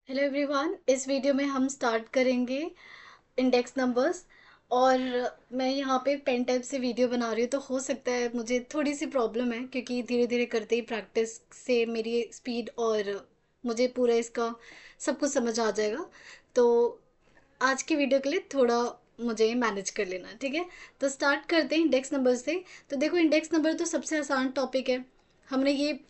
Hello everyone, इस video में हम स्टार्ट करेंगे इंडेक्स नंबर्स। और मैं यहाँ पे पेन टाइप से वीडियो बना रही हूँ, तो हो सकता है मुझे थोड़ी सी प्रॉब्लम है क्योंकि धीरे धीरे करते ही प्रैक्टिस से मेरी स्पीड और मुझे पूरा इसका सब कुछ समझ आ जाएगा। तो आज की वीडियो के लिए थोड़ा मुझे मैनेज कर लेना, ठीक है। तो स्टार्ट करते हैं इंडेक्स नंबर से। तो देखो, इंडेक्स नंबर तो सबसे आसान टॉपिक है। हमने ये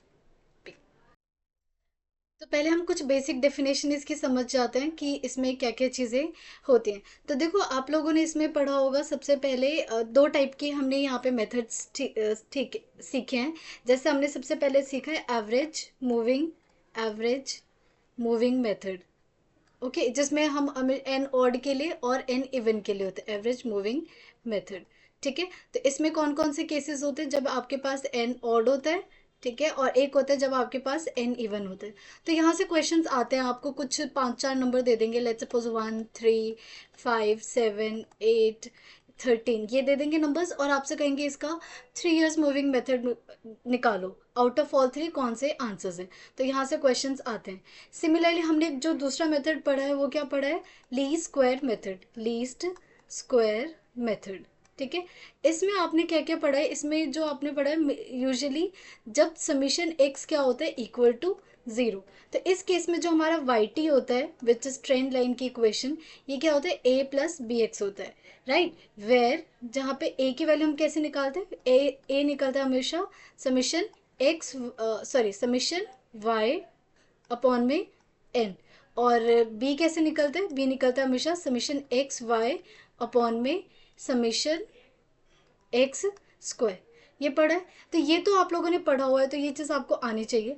तो पहले हम कुछ बेसिक डेफिनेशन इसकी समझ जाते हैं कि इसमें क्या क्या चीज़ें होती हैं। तो देखो, आप लोगों ने इसमें पढ़ा होगा सबसे पहले दो टाइप की हमने यहाँ पे मेथड्स ठीक सीखे हैं। जैसे हमने सबसे पहले सीखा है एवरेज मूविंग मेथड। ओके, जिसमें हम एन ऑड के लिए और एन इवन के लिए होते हैं एवरेज मूविंग मेथड। ठीक है, तो इसमें कौन कौन से केसेस होते हैं? जब आपके पास एन ऑड होता है, ठीक है, और एक होता है जब आपके पास एन इवन होता है। तो यहाँ से क्वेश्चंस आते हैं, आपको कुछ पांच चार नंबर दे देंगे। लेट्स सपोज 1 3 5 7 8 13 ये दे देंगे नंबर्स, और आपसे कहेंगे इसका 3 इयर्स मूविंग मेथड निकालो। आउट ऑफ ऑल थ्री कौन से आंसर्स हैं? तो यहाँ से क्वेश्चंस आते हैं। सिमिलरली हमने जो दूसरा मेथड पढ़ा है वो क्या पढ़ा है? Least square method. ठीक है, इसमें आपने क्या क्या पढ़ा है? इसमें जो आपने पढ़ा है, यूजुअली जब समीशन एक्स क्या होता है? Equal to zero. तो इस केस में जो हमारा वाई टी होता है, विच इज ट्रेंड लाइन की इक्वेशन, ये क्या होता है? ए प्लस बी एक्स होता है, राइट। वेयर जहाँ पे ए की वैल्यू हम कैसे निकालते हैं? ए निकलता है हमेशा summation x, sorry, summation y upon में एन। और बी कैसे निकलता है? बी निकलता है हमेशा समीशन एक्स वाई अपॉन में समीशन एक्स स्क्वायर। ये पढ़ा है, तो ये तो आप लोगों ने पढ़ा हुआ है, तो ये चीज़ आपको आनी चाहिए।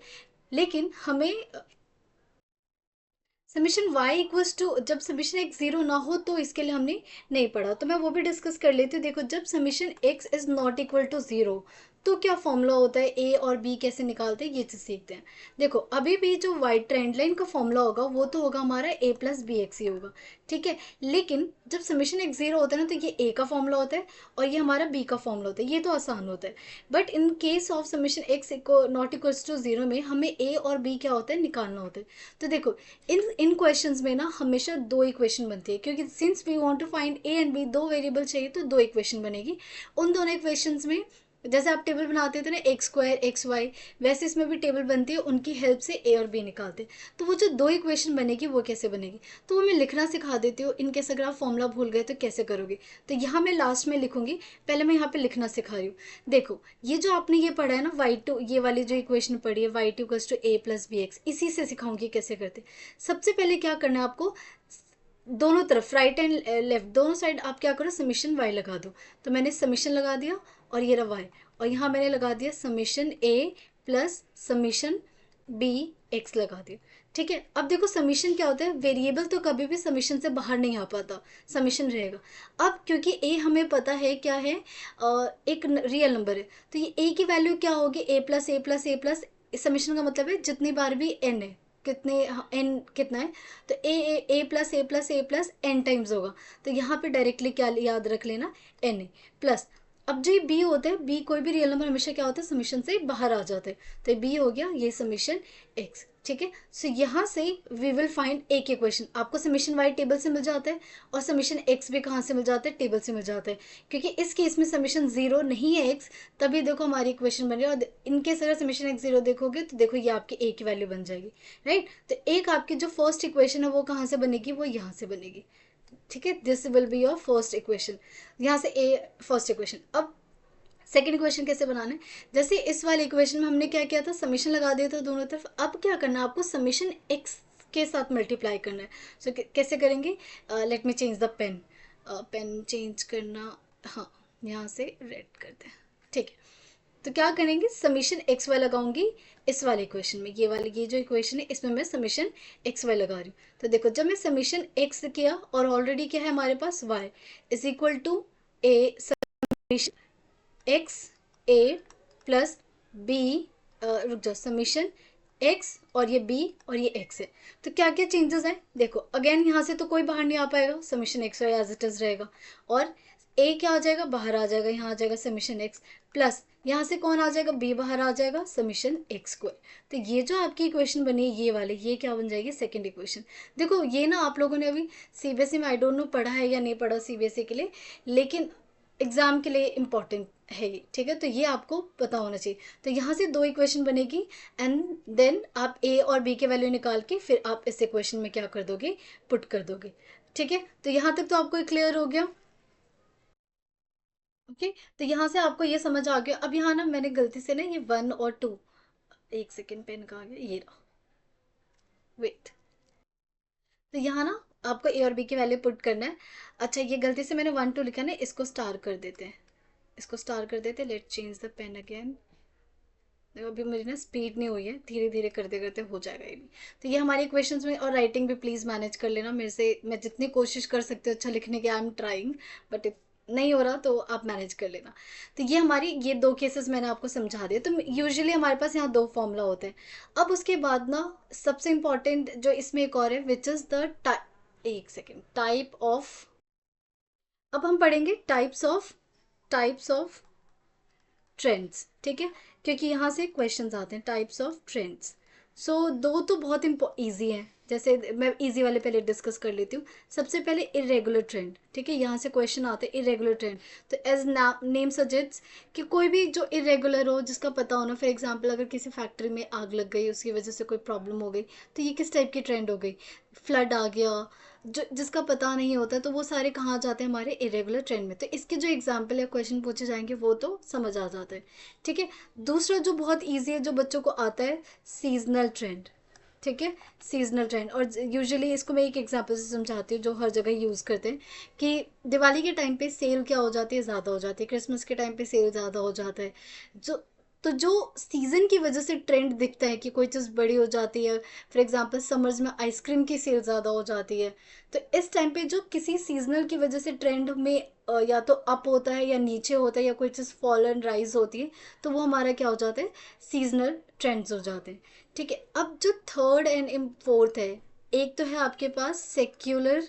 लेकिन हमें समीशन y इक्वल्स टू, जब समीशन x जीरो ना हो तो इसके लिए हमने नहीं पढ़ा, तो मैं वो भी डिस्कस कर लेती हूँ। देखो, जब summation x is not equal to zero तो क्या फॉर्मूला होता है? a और b कैसे निकालते हैं, ये चीज़ सीखते हैं। देखो, अभी भी जो y ट्रेंड लाइन का फॉर्मूला होगा वो तो होगा हमारा a प्लस बी एक्स ही होगा, ठीक है। लेकिन जब समीशन x जीरो होता है ना, तो ये a का फॉर्मूला होता है और ये हमारा b का फॉर्मूला होता है। ये तो आसान होता है। But in case of summation x not equals to zero में हमें a और b क्या होता है? निकालना होता है। तो देखो, इन क्वेश्चंस में ना हमेशा दो इक्वेशन बनती है, क्योंकि since we want to find a and b, दो वेरिएबल चाहिए तो दो इक्वेशन बनेगी। उन दोनों इक्वेशंस में जैसे आप टेबल बनाते थे ना, एक्स स्क्वायर एक्स वाई, वैसे इसमें भी टेबल बनती है, उनकी हेल्प से ए और बी निकालते हैं। तो वो जो दो इक्वेशन बनेगी वो कैसे बनेगी, तो वो मैं लिखना सिखा देती हूँ। इनकेस अगर आप फॉर्मूला भूल गए तो कैसे करोगे, तो यहाँ मैं लास्ट में लिखूंगी, पहले मैं यहाँ पे लिखना सिखा रही हूँ। देखो, ये जो आपने ये पढ़ा है ना वाई टू, ये वाली जो इक्वेशन पढ़ी है y to to a plus b x, इसी से सिखाऊंगी कैसे करते। सबसे पहले क्या करना है आपको? दोनों तरफ राइट एंड लेफ्ट दोनों साइड आप क्या करो? समीशन वाई लगा दो। तो मैंने समीशन लगा दिया और ये रहा वाई, और यहाँ मैंने लगा दिया समीशन ए प्लस समीशन बी एक्स लगा दिया। ठीक है, अब देखो समीशन क्या होता है? वेरिएबल तो कभी भी समीशन से बाहर नहीं आ पाता, समीशन रहेगा। अब क्योंकि ए हमें पता है क्या है, एक रियल नंबर है, तो ये ए की वैल्यू क्या होगी? ए प्लस ए प्लस ए प्लस, समीशन का मतलब है जितनी बार भी एन है, कितने एन कितना है, तो ए प्लस ए प्लस ए प्लस एन टाइम्स होगा। तो यहाँ पे डायरेक्टली क्या याद रख लेना? एन ए प्लस, अब जो ये बी होता है, बी कोई भी रियल नंबर हमेशा क्या होता है? समीशन से बाहर आ जाता है। तो बी हो गया ये समीशन एक्स, ठीक है। सो यहाँ से वी विल फाइंड ए के क्वेश्चन। आपको समीशन वाई टेबल से मिल जाता है और समीशन एक्स भी कहाँ से मिल जाता है? टेबल से मिल जाता है। क्योंकि इस केस में समीशन जीरो नहीं है एक्स, तभी देखो हमारी इक्वेशन बन रही है। और इनकेस अगर समीशन एक्स जीरो देखोगे तो देखो ये आपकी ए की वैल्यू बन जाएगी, राइट। तो एक आपकी जो फर्स्ट इक्वेशन है वो कहाँ से बनेगी? वो यहाँ से बनेगी, ठीक है। This will be your first equation, यहाँ से ए फर्स्ट इक्वेशन। अब सेकेंड इक्वेशन कैसे बनाना है? जैसे इस वाले इक्वेशन में हमने क्या किया था? समीशन लगा दिया था दोनों तरफ। अब क्या करना है आपको? समीशन एक्स के साथ मल्टीप्लाई करना है। सो कैसे करेंगे? Let me change the pen, pen change करना, हाँ, यहाँ से रेड करते हैं, ठीक है। तो क्या करेंगे? समीशन एक्स वाई लगाऊंगी इस वाले इक्वेशन में, ये वाली ये जो इक्वेशन है इसमें मैं समीशन एक्स वाई लगा रही हूँ। तो देखो, जब मैं समीशन एक्स किया और ऑलरेडी क्या है हमारे पास? Y is equal to A summation X A plus B, रुक जाओ, समीशन एक्स और ये बी और ये एक्स है। तो क्या क्या चेंजेस हैं? देखो, अगेन यहाँ से तो कोई बाहर नहीं आ पाएगा, summation x y as it is रहेगा। और ए क्या आ जाएगा, बाहर आ जाएगा, यहाँ आ जाएगा समीशन एक्स, प्लस यहाँ से कौन आ जाएगा, बी बाहर आ जाएगा, समीशन एक्स स्क्वायर। तो ये जो आपकी इक्वेशन बनी है ये वाली, ये क्या बन जाएगी, सेकंड इक्वेशन। देखो ये ना आप लोगों ने अभी सीबीएसई में आई डोंट नो पढ़ा है या नहीं पढ़ा सीबीएसई के लिए, लेकिन एग्जाम के लिए इम्पॉर्टेंट है ये, ठीक है। तो ये आपको पता होना चाहिए। तो यहाँ से दो इक्वेशन बनेगी एंड देन आप ए और बी के वैल्यू निकाल के फिर आप इस इक्वेशन में क्या कर दोगे, पुट कर दोगे, ठीक है। तो यहाँ तक तो आपको क्लियर हो गया। ओके, तो यहाँ से आपको ये समझ आ गया। अब यहाँ ना मैंने गलती से ना ये 1 और 2, एक सेकेंड पेन कहाँ गया, ये रहा, वेट। तो यहाँ ना आपको ए और बी की वैल्यू पुट करना है। अच्छा ये गलती से मैंने 1 2 लिखा ना, इसको स्टार कर देते हैं, इसको स्टार कर देते हैं। Let change the pen again. देखो अभी मुझे ना स्पीड नहीं हुई है, धीरे धीरे करते करते हो जाएगा ये भी। तो ये हमारी इक्वेशंस में, और राइटिंग भी प्लीज़ मैनेज कर लेना मेरे से, मैं जितनी कोशिश कर सकती हूँ अच्छा लिखने की, आई एम ट्राइंग, बट नहीं हो रहा तो आप मैनेज कर लेना। तो ये हमारी ये दो केसेस मैंने आपको समझा दिए। तो यूजुअली हमारे पास यहाँ दो फॉर्मूला होते हैं। अब उसके बाद ना सबसे इम्पॉर्टेंट जो इसमें एक और है, विच इज़ द एक सेकेंड, टाइप ऑफ। अब हम पढ़ेंगे टाइप्स ऑफ ट्रेंड्स, ठीक है, क्योंकि यहाँ से क्वेश्चंस आते हैं टाइप्स ऑफ ट्रेंड्स। सो दो तो बहुत ईजी हैं, जैसे मैं इजी वाले पहले डिस्कस कर लेती हूँ। सबसे पहले इरेगुलर ट्रेंड, ठीक है, यहाँ से क्वेश्चन आते हैं इरेगुलर ट्रेंड। तो एज नेम सजेट्स कि कोई भी जो इरेगुलर हो, जिसका पता होना, फॉर एग्जांपल अगर किसी फैक्ट्री में आग लग गई, उसकी वजह से कोई प्रॉब्लम हो गई, तो ये किस टाइप की ट्रेंड हो गई, फ्लड आ गया, जो जिसका पता नहीं होता, तो वो सारे कहाँ जाते हैं, हमारे इरेगुलर ट्रेंड में। तो इसके जो एग्जाम्पल या क्वेश्चन पूछे जाएंगे वो तो समझ आ जाता है, ठीक है। दूसरा जो बहुत ईजी है, जो बच्चों को आता है, सीजनल ट्रेंड, ठीक है, सीजनल ट्रेंड। और यूजुअली इसको मैं एक एग्जांपल से समझाती हूँ जो हर जगह यूज़ करते हैं, कि दिवाली के टाइम पे सेल क्या हो जाती है, ज़्यादा हो जाती है, क्रिसमस के टाइम पे सेल ज़्यादा हो जाता है। जो तो जो सीज़न की वजह से ट्रेंड दिखता है कि कोई चीज़ बड़ी हो जाती है, फॉर एग्जांपल समर्स में आइसक्रीम की सेल ज़्यादा हो जाती है। तो इस टाइम पे जो किसी सीजनल की वजह से ट्रेंड में या तो अप होता है या नीचे होता है, या कोई चीज़ फॉल एंड राइज होती है, तो वो हमारा क्या हो जाता है, सीजनल ट्रेंड्स हो जाते हैं, ठीक है। अब जो थर्ड एंड फोर्थ है, एक तो है आपके पास सेक्युलर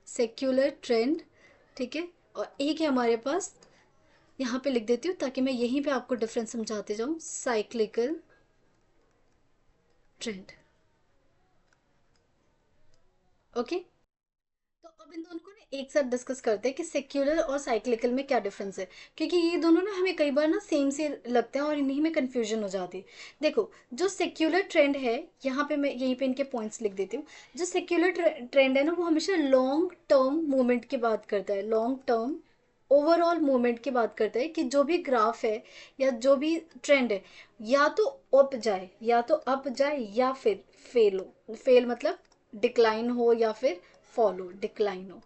सेक्युलर ट्रेंड, ठीक है, और एक है हमारे पास, यहाँ पे लिख देती हूँ ताकि मैं यहीं पे आपको डिफरेंस समझाते जाऊँ, साइक्लिकल ट्रेंड, ओके। तो अब इन दोनों को ना एक साथ डिस्कस करते हैं कि सेक्युलर और साइक्लिकल में क्या डिफरेंस है, क्योंकि ये दोनों ना हमें कई बार ना सेम से लगते हैं और इन्हीं में कंफ्यूजन हो जाती है। देखो जो सेक्युलर ट्रेंड है, यहाँ पे मैं यहीं पे इनके पॉइंट्स लिख देती हूँ। जो सेक्युलर ट्रेंड है ना, वो हमेशा लॉन्ग टर्म मूवमेंट की बात करता है, लॉन्ग टर्म ओवरऑल मूवमेंट की बात करता है, कि जो भी ग्राफ है या जो भी ट्रेंड है, या तो अप जाए, या तो अप जाए, या फिर फेल हो, फेल मतलब डिक्लाइन हो, या फिर फॉलो डिक्लाइन हो,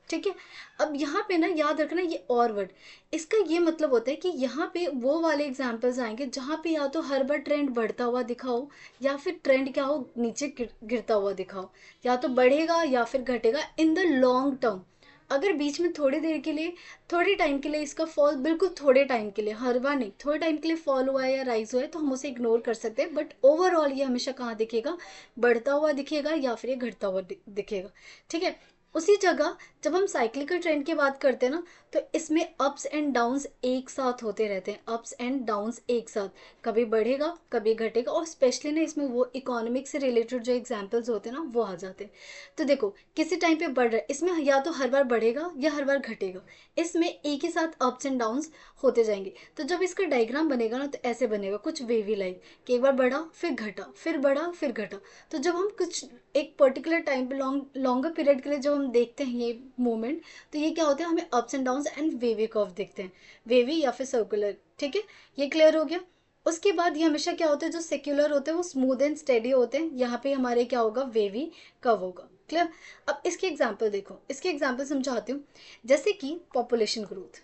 ठीक है। अब यहाँ पे ना याद रखना ये और वर्ड, इसका ये मतलब होता है कि यहाँ पे वो वाले एग्जाम्पल्स आएंगे जहाँ पे या तो हर बार ट्रेंड बढ़ता हुआ दिखाओ, या फिर ट्रेंड क्या हो, नीचे गिरता हुआ दिखाओ, या तो बढ़ेगा या फिर घटेगा इन द लॉन्ग टर्म। अगर बीच में थोड़ी देर के लिए, थोड़े टाइम के लिए इसका फॉल, बिल्कुल थोड़े टाइम के लिए, हर बार नहीं, थोड़े टाइम के लिए फॉल हुआ है या राइज हुआ है, तो हम उसे इग्नोर कर सकते हैं, बट ओवरऑल ये हमेशा कहाँ दिखेगा, बढ़ता हुआ दिखेगा या फिर ये घटता हुआ दिखेगा, ठीक है। उसी जगह जब हम साइक्लिकल ट्रेंड की बात करते हैं ना, तो इसमें अप्स एंड डाउन्स एक साथ होते रहते हैं, अप्स एंड डाउन्स एक साथ, कभी बढ़ेगा कभी घटेगा, और स्पेशली ना इसमें वो इकोनॉमिक से रिलेटेड जो एग्जांपल्स होते हैं ना वो आ जाते हैं। तो देखो किसी टाइम पे बढ़ रहा है, इसमें या तो हर बार बढ़ेगा या हर बार घटेगा, इसमें एक ही साथ अप्स एंड डाउन्स होते जाएंगे। तो जब इसका डायग्राम बनेगा ना, तो ऐसे बनेगा कुछ वेवी लाइक, कि एक बार बढ़ा फिर घटा, फिर बढ़ा फिर घटा। तो जब हम कुछ एक पर्टिकुलर टाइम पे लॉन्गर पीरियड के लिए जब हम देखते हैं ये मूवमेंट, तो ये क्या होता है, हमें ups and downs and wavy curve दिखते हैं, वेवी या फिर सर्कुलर, ठीक है। ये क्लियर हो गया। उसके बाद ये हमेशा क्या होता है, जो सेक्युलर होते हैं वो स्मूथ एंड स्टेडी होते हैं, यहाँ पे हमारे क्या होगा, वेवी कर्व होगा, क्लियर। अब इसके एग्जाम्पल देखो, इसके एग्जाम्पल समझाती हूँ। जैसे कि पॉपुलेशन ग्रोथ,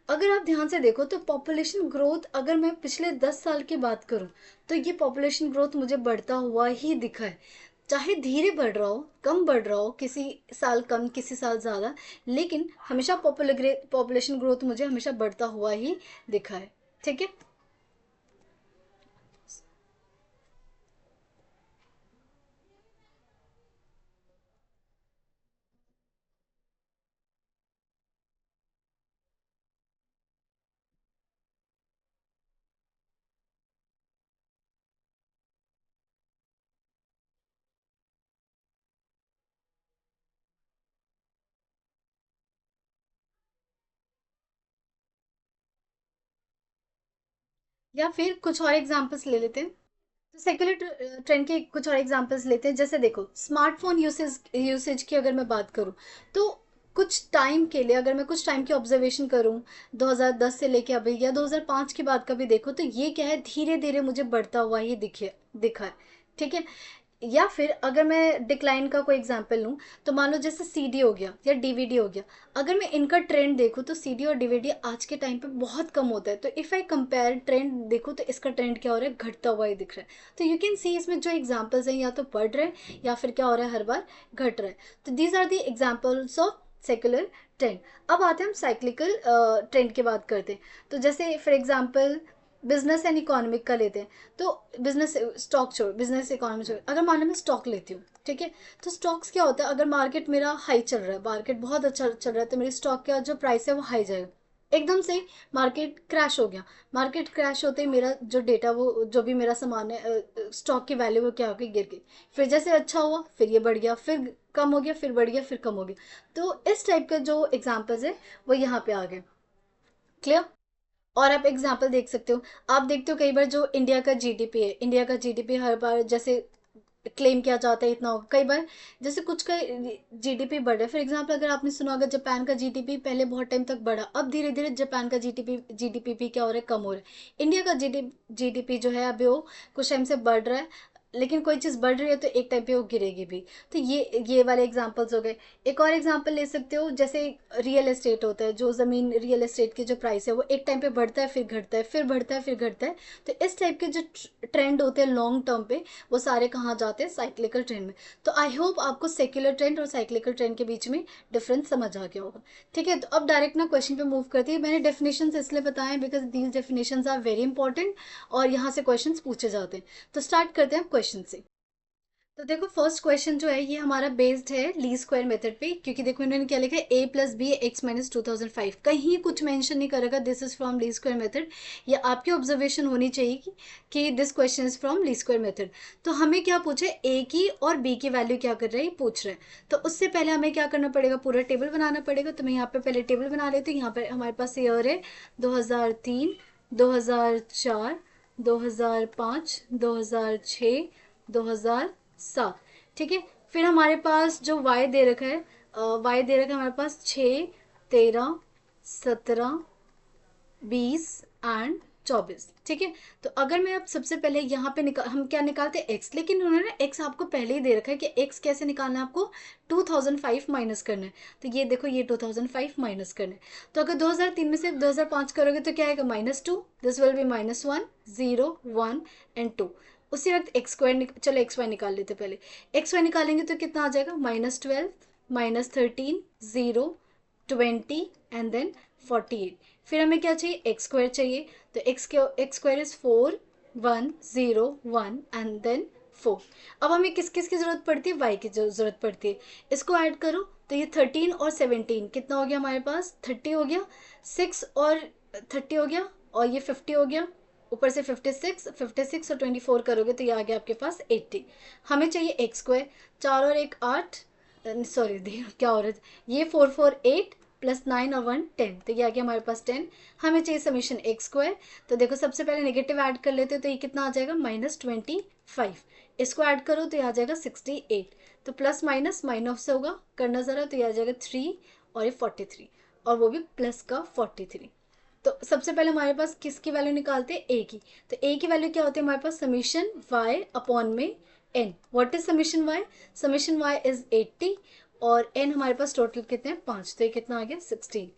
अगर आप ध्यान से देखो तो पॉपुलेशन ग्रोथ, अगर मैं पिछले 10 साल की बात करूं, तो ये पॉपुलेशन ग्रोथ मुझे बढ़ता हुआ ही दिखा है, चाहे धीरे बढ़ रहा हो, कम बढ़ रहा हो, किसी साल कम किसी साल ज़्यादा, लेकिन हमेशा पॉपुलेशन ग्रोथ मुझे हमेशा बढ़ता हुआ ही दिखा है, ठीक है। या फिर कुछ और एग्जांपल्स ले लेते हैं। तो सेक्युलर ट्रेंड के कुछ और एग्जांपल्स लेते हैं। जैसे देखो, स्मार्टफोन यूसेज यूसेज की अगर मैं बात करूँ, तो कुछ टाइम के लिए, अगर मैं कुछ टाइम की ऑब्जर्वेशन करूँ, 2010 से लेके अभी या 2005 की बात का भी देखो, तो ये क्या है, धीरे धीरे मुझे बढ़ता हुआ ही दिखा है। ठीक है। या फिर अगर मैं डिक्लाइन का कोई एग्जांपल लूँ, तो मान लो जैसे सीडी हो गया या डीवीडी हो गया, अगर मैं इनका ट्रेंड देखूँ तो सीडी और डीवीडी आज के टाइम पे बहुत कम होता है। तो इफ़ आई कंपेयर ट्रेंड देखूँ, तो इसका ट्रेंड क्या हो रहा है, घटता हुआ ही दिख रहा है। तो यू कैन सी इसमें जो एग्जाम्पल्स हैं या तो बढ़ रहे हैं या फिर क्या हो रहा है, हर बार घट रहा है। तो these are the examples of secular trend. अब आते हैं हम साइक्लिकल ट्रेंड की बात करते हैं। तो जैसे for example business and economic का लेते हैं। तो बिजनेस स्टॉक छोड़, बिजनेस इकोनॉमी छोड़, अगर मान लो मैं स्टॉक लेती हूँ, ठीक है। तो स्टॉक्स क्या होता है, अगर मार्केट मेरा हाई चल रहा है, मार्केट बहुत अच्छा चल रहा है, तो मेरी स्टॉक का जो प्राइस है वो हाई जाएगा। एकदम से मार्केट क्रैश हो गया, मार्केट क्रैश होते ही मेरा जो डेटा, वो जो भी मेरा सामान है, स्टॉक की वैल्यू वो क्या हो गई, गिर गई। फिर जैसे अच्छा हुआ, फिर ये बढ़ गया, फिर कम हो गया, फिर बढ़ गया, फिर कम हो गया। तो इस टाइप का जो एग्जाम्पल्स है वो यहाँ पे आ गए। क्लियर। और आप एग्जाम्पल देख सकते हो, आप देखते हो कई बार जो इंडिया का जीडीपी है, इंडिया का जीडीपी हर बार जैसे क्लेम किया जाता है इतना होगा, कई बार जैसे कुछ का जीडीपी बढ़ रहा है। फॉर एग्जांपल अगर आपने सुना होगा, जापान का जीडीपी पहले बहुत टाइम तक बढ़ा, अब धीरे धीरे जापान का जीडीपी भी क्या हो रहा है, कम हो रहा है। इंडिया का जीडीपी जो है अभी वो कुछ टाइम से बढ़ रहा है, लेकिन कोई चीज़ बढ़ रही है तो एक टाइम पे वो गिरेगी भी। तो ये वाले एग्जांपल्स हो गए। एक और एग्जांपल ले सकते हो, जैसे रियल एस्टेट होता है, जो ज़मीन, रियल एस्टेट की जो प्राइस है वो एक टाइम पे बढ़ता है, फिर घटता है, फिर बढ़ता है, फिर घटता है। तो इस टाइप के जो ट्रेंड होते हैं लॉन्ग टर्म पे, वो सारे कहाँ जाते हैं, साइक्लिकल ट्रेंड में। तो आई होप आपको सेक्युलर ट्रेंड और साइक्लिकल ट्रेंड के बीच में डिफरेंस समझ आ गया होगा। ठीक है। तो अब डायरेक्ट ना क्वेश्चन पे मूव करती है। मैंने डेफिनेशंस इसलिए बताए हैं because these definitions are very important, और यहाँ से क्वेश्चंस पूछे जाते हैं। तो स्टार्ट करते हैं क्वेश्चन से। तो देखो, फर्स्ट क्वेश्चन जो है ये हमारा बेस्ड है ली स्क्वायर मेथड पे, क्योंकि देखो इन्होंने क्या लिखा है, a plus b x minus 2005, कहीं कुछ मेंशन नहीं करेगा दिस इज फ्रॉम ली स्क्वायर मेथड। ये आपकी ऑब्जर्वेशन होनी चाहिए कि दिस क्वेश्चन इज फ्रॉम ली स्क्वायर मेथड। तो हमें क्या पूछे, ए की और बी की वैल्यू क्या कर रहे हैं, पूछ रहे हैं। तो उससे पहले हमें क्या करना पड़ेगा, पूरा टेबल बनाना पड़ेगा। तो मैं यहाँ पे पहले टेबल बना लेती हूँ। यहाँ पर हमारे पास ईयर है 2003, 2004, 2005, 2006, 2007। ठीक है। फिर हमारे पास जो वाई दे रखा है, वाई दे रखा है हमारे पास 6, 13, 17, 20 एंड 24। ठीक है। तो अगर मैं अब सबसे पहले यहाँ पे हम क्या निकालते हैं, एक्स, लेकिन उन्होंने एक्स आपको पहले ही दे रखा है कि एक्स कैसे निकालना है आपको, 2005 माइनस करना है। तो ये देखो, ये 2005 माइनस करना है। तो अगर 2003 में से 2005 करोगे तो क्या आएगा, -2, दिस विल बी -1, 0, 1 एंड 2। उसी वक्त एक्स स्क्वायर, चलो एक्स वाई निकाल लेते पहले। एक्स वाई निकालेंगे तो कितना आ जाएगा, -12, -13, 0, 20 एंड देन 48। फिर हमें क्या चाहिए, एक्स स्क्वायर चाहिए। तो x square is 4, 1, 0, 1 and then 4। अब हमें किस किस की जरूरत पड़ती है, वाई की जरूरत पड़ती है। इसको ऐड करो तो ये 13 और 17 कितना हो गया हमारे पास, 30 हो गया। 6 और 30 हो गया, और ये 50 हो गया। ऊपर से 56 और 24 करोगे तो ये आ गया आपके पास 80। हमें चाहिए एक्स स्क्वायर, 4 और 1 8, सॉरी क्या हो रहा है, ये 4 4 8 प्लस 9 और 1 10, तो ये आ गया हमारे पास 10। हमें चाहिए समीशन एक्स स्क्वायर। तो देखो सबसे पहले नेगेटिव ऐड कर लेते हैं, तो ये कितना आ जाएगा, -25। इसको ऐड करो तो ये आ जाएगा 68। तो प्लस माइनस माइनस से होगा, करना ज़रा, तो ये आ जाएगा 3 और ये 43, और वो भी प्लस का 43। तो सबसे पहले हमारे पास किसकी वैल्यू निकालते हैं, ए की। तो ए की वैल्यू क्या होती है हमारे पास, समीशन वाई अपॉन में n. What is summation y, summation y is 80, और एन हमारे पास टोटल कितने हैं, 5, तो ये कितना आ गया 16।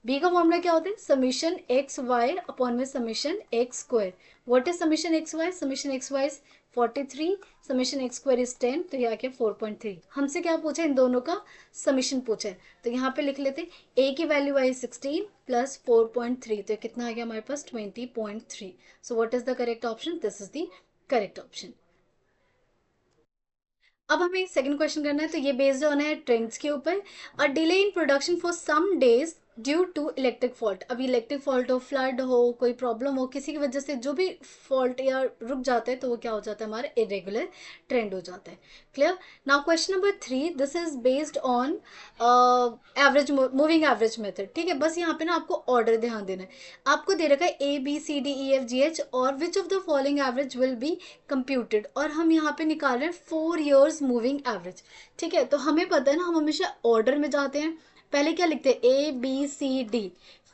बी का फॉर्मूला क्या होता है, समीशन एक्स वाई अपॉन में summation x square. What is summation x y, summation x Y is 43, summation x square is 10, तो ये आ गया 4.3। हमसे क्या पूछा, इन दोनों का समीशन पूछा है। तो यहाँ पे लिख लेते हैं, ए की वैल्यू आई 16 प्लस 4.3, तो कितना आ गया हमारे पास 20.3। सो what is the correct option, this is the correct option. अब हमें सेकंड क्वेश्चन करना है। तो ये बेस्ड होना है ट्रेंड्स के ऊपर। A delay in production for some days due to electric fault. अब इलेक्ट्रिक फॉल्ट हो, फ्लड हो, कोई प्रॉब्लम हो, किसी की वजह से जो भी फॉल्ट या रुक जाता है तो वो क्या हो जाता है, हमारा इरेगुलर ट्रेंड हो जाता है। Clear. Now question number 3, this is based on average, moving average method. ठीक है, बस यहाँ पे ना आपको ऑर्डर ध्यान देना है। आपको दे रखा है ABCDEFGH और which of the following average will be computed, और हम यहाँ पे निकाल रहे हैं 4 years मूविंग एवरेज। ठीक है, तो हमें पता है ना, हम हमेशा ऑर्डर में जाते हैं। पहले क्या लिखते हैं, ABCD,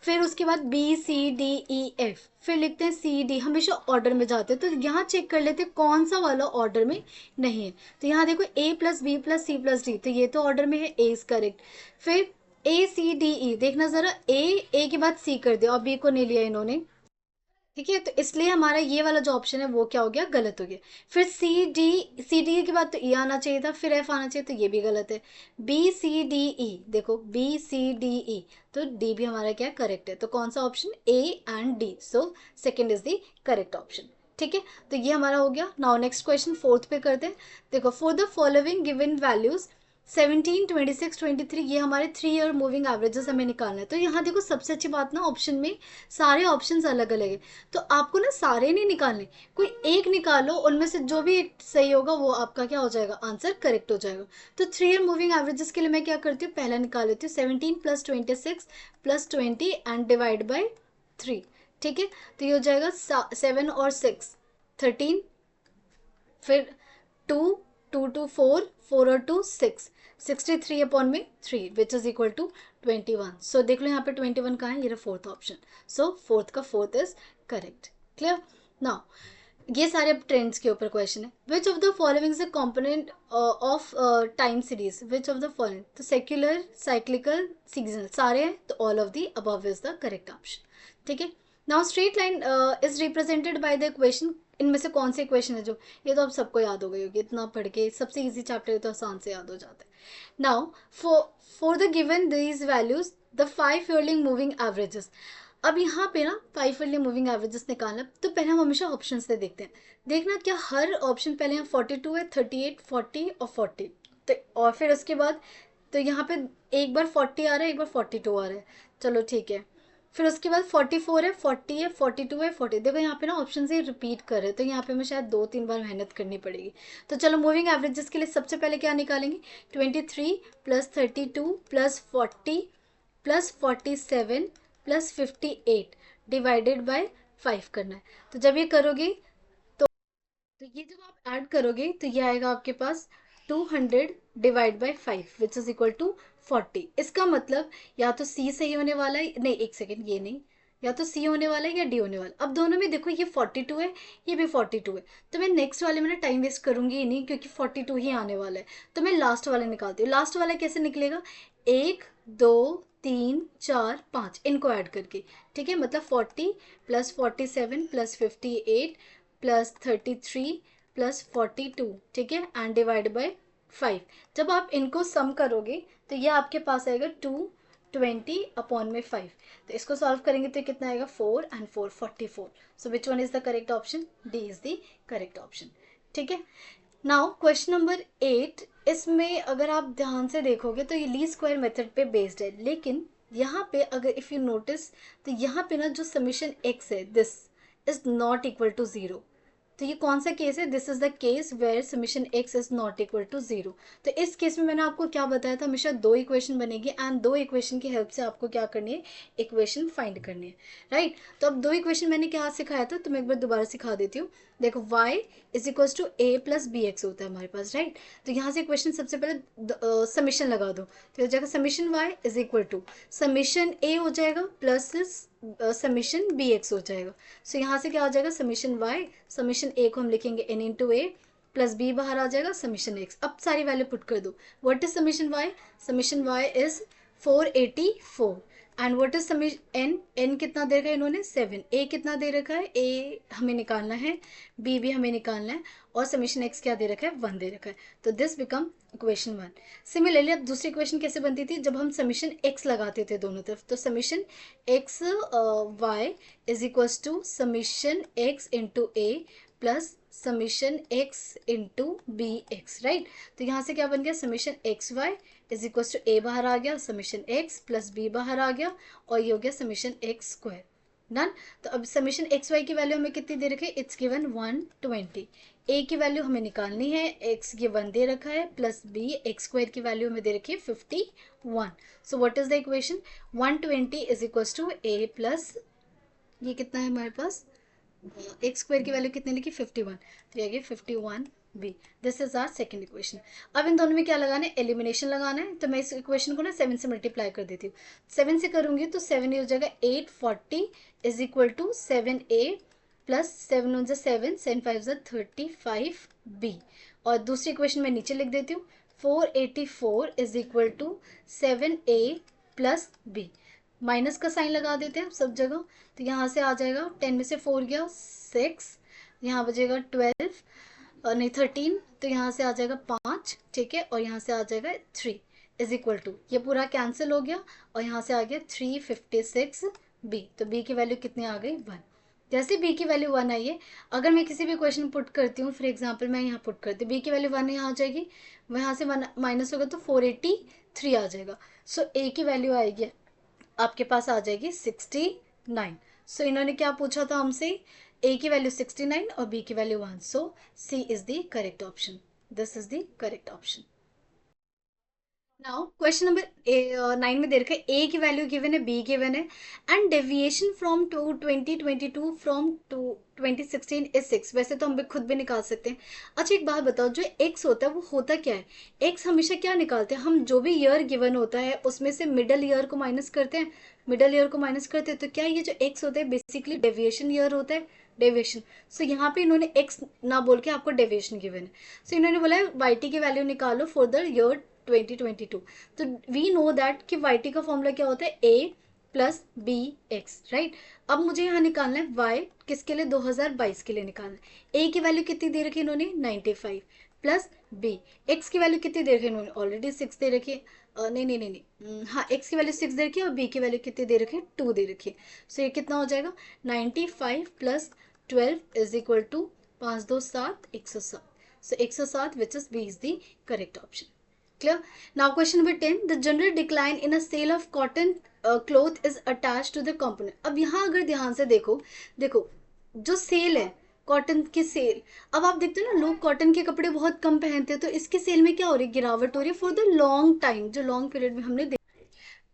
फिर उसके बाद BCDEF, फिर लिखते हैं CD, हमेशा ऑर्डर में जाते हैं। तो यहाँ चेक कर लेते हैं कौन सा वाला ऑर्डर में नहीं है। तो यहाँ देखो A+B+C+D, तो ये तो ऑर्डर में है, A इज करेक्ट। फिर ACDE, देखना जरा, A के बाद C कर दिया और B को नहीं लिया इन्होंने। ठीक है, तो इसलिए हमारा ये वाला जो ऑप्शन है वो क्या हो गया, गलत हो गया। फिर सी डी के बाद तो ई आना चाहिए था, फिर एफ आना चाहिए, तो ये भी गलत है। BCDE, देखो BCDE, तो डी भी हमारा क्या करेक्ट है। तो कौन सा option, A and D, so second is the correct option. ठीक है, तो ये हमारा हो गया। नाउ नेक्स्ट क्वेश्चन, फोर्थ पे करते हैं। देखो, for the following given values 17, 26, 23, ये हमारे 3 year मूविंग एवरेजेस हमें निकालना है। तो यहाँ देखो, सबसे अच्छी बात ना, ऑप्शन में सारे ऑप्शंस अलग अलग है, तो आपको ना सारे नहीं निकालने, कोई एक निकालो, उनमें से जो भी एक सही होगा वो आपका क्या हो जाएगा, आंसर करेक्ट हो जाएगा। तो 3 year मूविंग एवरेजेस के लिए मैं क्या करती हूँ, पहला निकाल लेती हूँ 17 + 26 + 20 एंड डिवाइड बाई 3। ठीक है, तो ये हो जाएगा 7 और 6 13, फिर 2, 2 to 4, 4 और 2 6, 63 अपॉन में 3 विच इज इक्वल टू 21। सो देख लो यहाँ पे 21 कहाँ है, ये रहा फोर्थ ऑप्शन। सो फोर्थ का fourth is correct. Clear. Now ये सारे ट्रेंड्स के ऊपर क्वेश्चन है। Which of the following is a component of time series, which of the following, तो सेक्युलर, साइक्लिकल, सीजनल सारे हैं, तो all of the above is the correct option. ठीक है। Now straight line is represented by the equation, इनमें से कौन सी equation है जो, ये तो अब सबको याद हो गई होगी, इतना पढ़ के सबसे इजी चैप्टर है तो आसान से याद हो जाता है। Now for the given these values the 5 yearling moving averages. अब यहाँ पे ना 5 yearling मूविंग एवरेजेस निकालना, तो पहले हम हमेशा ऑप्शन से देखते हैं। देखना क्या हर ऑप्शन पहले यहाँ 42 है, 38, 40 और 40, तो और फिर उसके बाद तो यहाँ पे एक बार 40 आ रहा है, एक बार 42 आ रहा है, चलो ठीक है। फिर उसके बाद 44 है, 40 है, 42 है, 40, देखो यहाँ पे ना ऑप्शन से रिपीट कर रहे हैं, तो यहाँ पे हमें शायद 2-3 बार मेहनत करनी पड़ेगी। तो चलो मूविंग एवरेजेस के लिए सबसे पहले क्या निकालेंगे, 23 + 32 + 40 + 47 + 58 डिवाइडेड बाय 5 करना है। तो जब ये करोगे तो ये जब आप ऐड करोगे तो ये आएगा आपके पास 200 divide by 5 which is equal to 40। इसका मतलब या तो सी सही होने वाला है, नहीं एक सेकेंड, ये नहीं, या तो सी होने वाला है या डी होने वाला है। अब दोनों में देखो, ये 42 है, ये भी 42 है, तो मैं नेक्स्ट वाले में ना टाइम वेस्ट करूंगी ही नहीं, क्योंकि 42 ही आने वाला है। तो मैं लास्ट वाला निकालती हूँ। लास्ट वाला कैसे निकलेगा, 1, 2, 3, 4, 5 इनको ऐड करके। ठीक है, मतलब 40 + 47 + 58 +33 +42, ठीक है, एंड डिवाइड बाय 5। जब आप इनको सम करोगे तो ये आपके पास आएगा 220 अपॉन में 5। तो इसको सॉल्व करेंगे तो कितना आएगा, 4 and 4 44। So which one is the correct option, D is the correct option. ठीक है। नाउ क्वेश्चन नंबर 8, इसमें अगर आप ध्यान से देखोगे तो ये लीस्ट स्क्वायर मेथड पे बेस्ड है, लेकिन यहाँ पे अगर इफ़ यू नोटिस तो यहाँ पे ना जो समीशन x है, this is not equal to 0। तो ये कौन सा केस है, this is the case where summation x is not equal to 0। तो इस केस में मैंने आपको क्या बताया था, हमेशा 2 इक्वेशन बनेगी एंड 2 इक्वेशन की हेल्प से आपको क्या करनी है, इक्वेशन फाइंड करनी है, राइट। तो अब 2 इक्वेशन मैंने क्या सिखाया था, तो मैं एक बार दोबारा सिखा देती हूँ। देखो y is equal to a + bx होता है हमारे पास, राइट। तो यहाँ से इक्वेशन सबसे पहले समीशन लगा दो, तो हो जाएगा summation y is equal to summation a हो जाएगा प्लस समीशन bx हो जाएगा। सो यहाँ से क्या हो जाएगा, समीशन y, समीशन a को हम लिखेंगे n into A plus b बाहर आ जाएगा समीशन x। अब सारी वैल्यू पुट कर दो। What is summation y, summation y is 484 and what is summation n कितना दे रखा है इन्होंने 7, a कितना दे रखा है, a हमें निकालना है, b भी हमें निकालना है, और समीशन x क्या दे रखा है, 1 दे रखा है। तो दिस बिकम इक्वेशन 1। सिमिलरली अब दूसरी इक्वेशन कैसे बनती थी, जब हम समीशन x लगाते थे दोनों तरफ, तो summation x y is equals to summation x into A plus summation x into B X, right. तो यहाँ से क्या बन गया, summation x Y is equal to A बाहर आ गया, समीशन x प्लस बी बाहर आ गया, और ये हो गया समीशन एक्स स्क्वायर। डन। तो अब समीशन एक्स वाई की वैल्यू हमें कितनी दे रखी है, इट्स गिवन 120। ए की वैल्यू हमें निकालनी है, एक्स ये 1 दे रखा है, प्लस बी एक्स स्क्वायर की वैल्यू हमें दे रखी है 51। So what is the equation, 120 is equal to a plus, ये कितना है हमारे पास, एक्स स्क्वायर की वैल्यू कितनी लिखी 51, तो ये आ गया 51 b. This is our second equation. अब इन दोनों में क्या लगाना है, एलिमिनेशन लगाना है। तो मैं इस इक्वेशन को ना 7 से मल्टीप्लाई कर देती हूँ। 7 से करूँगी तो 7 हो जाएगा 840 is equal to 7a plus 7 1 7 7 5 35 b. और दूसरी इक्वेशन मैं नीचे लिख देती हूँ, 484 is equal to 7a plus b. Minus का साइन लगा देते हैं सब जगह। तो यहाँ से आ जाएगा 10 में से 4 गया 6, यहाँ बचेगा 12 और नहीं 13, तो यहाँ से आ जाएगा 5, ठीक है, और यहाँ से आ जाएगा 3 इज इक्वल टू, ये पूरा कैंसिल हो गया और यहाँ से आ गया 356 बी। तो बी की वैल्यू कितनी आ गई 1। जैसे बी की वैल्यू 1 आई है, अगर मैं किसी भी क्वेश्चन पुट करती हूँ, फॉर एग्जाम्पल मैं यहाँ पुट करती हूँ बी की वैल्यू 1 यहाँ आ जाएगी, यहाँ से 1 माइनस होगा तो 483 आ जाएगा। सो ए की वैल्यू आएगी आपके पास आ जाएगी 69। सो इन्होंने क्या पूछा था हमसे, ए की वैल्यू 69 और बी की value 1। So c is the correct option, this is the correct option. Now question number 9 में दे रखा है ए की वैल्यू गिवन है, बी गिवन है, and deviation from 2022 from 2016 is 6। वैसे तो हम खुद भी निकाल सकते हैं। अच्छा एक बात बताओ, जो एक्स होता है वो होता क्या है, एक्स हमेशा क्या निकालते हैं हम, जो भी ईयर गिवन होता है उसमें से मिडल ईयर को माइनस करते हैं, मिडल ईयर को माइनस करते हैं। तो क्या ये जो एक्स होता है बेसिकली डेविएशन ईयर होता है, डेविएशन। सो यहाँ पे इन्होंने एक्स ना बोल के आपको डेविएशन गिवन है। सो इन्होंने बोला है वाई टी की वैल्यू निकालो फॉर द ईयर 2022। तो वी नो दैट कि वाई टी का फॉर्मूला क्या होता है, a plus b X, right. अब मुझे यहाँ निकालना है वाई किसके लिए, 2022 के लिए निकालना है। ए की वैल्यू कितनी दे रखी है इन्होंने 95 प्लस बी, एक्स की वैल्यू कितनी दे रखी है इन्होंने ऑलरेडी 6 दे रखी है, नहीं, हाँ एक्स की वैल्यू 6 दे रखी है और बी की वैल्यू कितनी दे रखी है 2 दे रखी है। सो ये कितना हो जाएगा 95 plus 12 is equal to 5 2 7 107। So 107 which is B is the correct option. Clear? Now question number 10, the general decline in a sale of cotton cloth is attached to the component। अब यहाँ अगर ध्यान से देखो, देखो जो सेल है cotton की सेल, अब आप देखते हो ना लोग कॉटन के कपड़े बहुत कम पहनते हैं, तो इसकी सेल में क्या हो रही है, गिरावट हो रही है फॉर द लॉन्ग टाइम, जो लॉन्ग पीरियड में हमने देखा।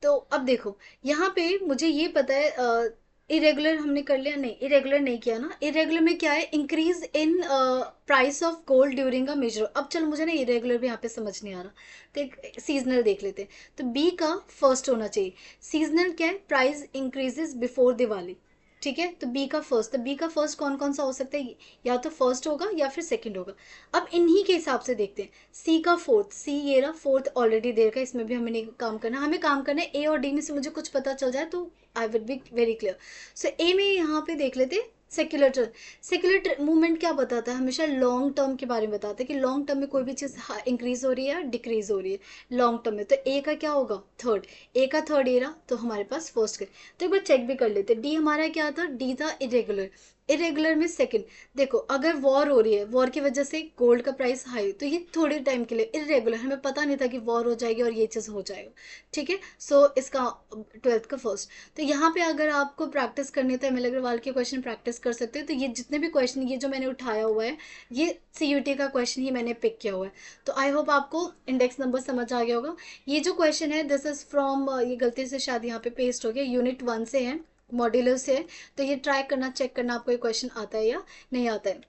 तो अब देखो यहाँ पे मुझे ये पता है इरेगुलर हमने कर लिया, नहीं इरेगुलर नहीं किया ना, इरेगुलर में क्या है, increase in price of gold during a major. अब चलो मुझे ना इरेगुलर भी यहाँ पे समझ नहीं आ रहा, तो एक सीजनल देख लेते हैं। तो बी का फर्स्ट होना चाहिए, सीजनल क्या है, प्राइस इंक्रीजेज बिफोर दिवाली, ठीक है। तो बी का फर्स्ट, तो बी का फर्स्ट कौन कौन सा हो सकता है, या तो फर्स्ट होगा या फिर सेकंड होगा। अब इन्हीं के हिसाब से देखते हैं, सी का फोर्थ, सी ये रहा फोर्थ ऑलरेडी दे रखा है, इसमें भी हमें नहीं काम करना, हमें काम करना है ए और डी में से मुझे कुछ पता चल जाए तो I will be very clear. So A में यहाँ पे देख लेते हैं सेक्युलर, सेक्युलर मूवमेंट क्या बताता है, हमेशा लॉन्ग टर्म के बारे में बताता है कि लॉन्ग टर्म में कोई भी चीज़ इंक्रीज हो रही है या डिक्रीज हो रही है लॉन्ग टर्म में। तो ए का क्या होगा थर्ड, ए का थर्ड ए रहा, तो हमारे पास फर्स्ट कर। तो एक बार चेक भी कर लेते, डी हमारा क्या था, डी था इरेगुलर, इरेगुलर में सेकंड। देखो अगर वॉर हो रही है, वॉर की वजह से गोल्ड का प्राइस हाई, तो ये थोड़े टाइम के लिए इरेगुलर, हमें पता नहीं था कि वॉर हो जाएगी और ये चीज़ हो जाएगा, ठीक है। सो इसका 12th का फर्स्ट। तो यहाँ पे अगर आपको प्रैक्टिस करनी है तो एम एल अग्रवाल के क्वेश्चन प्रैक्टिस कर सकते हो। तो ये जितने भी क्वेश्चन ये जो मैंने उठाया हुआ है, ये CUT का क्वेश्चन ही मैंने पिक किया हुआ है। तो आई होप आपको इंडेक्स नंबर समझ आ गया होगा। ये जो क्वेश्चन है दिस इज फ्रॉम, ये गलती से शायद यहाँ पे पेस्ट हो गया, यूनिट 1 से है, मॉड्यूलर से है। तो ये ट्राई करना, चेक करना आपको ये क्वेश्चन आता है या नहीं आता है।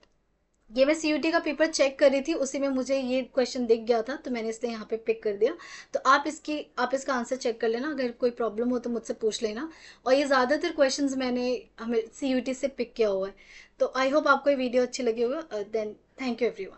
ये मैं CUT का पेपर चेक कर रही थी, उसी में मुझे ये क्वेश्चन दिख गया था, तो मैंने इसलिए यहाँ पे पिक कर दिया। तो आप इसका आंसर चेक कर लेना, अगर कोई प्रॉब्लम हो तो मुझसे पूछ लेना। और ये ज़्यादातर क्वेश्चंस मैंने हमें CUT से पिक किया हुआ है। तो आई होप आपको ये वीडियो अच्छी लगी होगा। Then thank you everyone.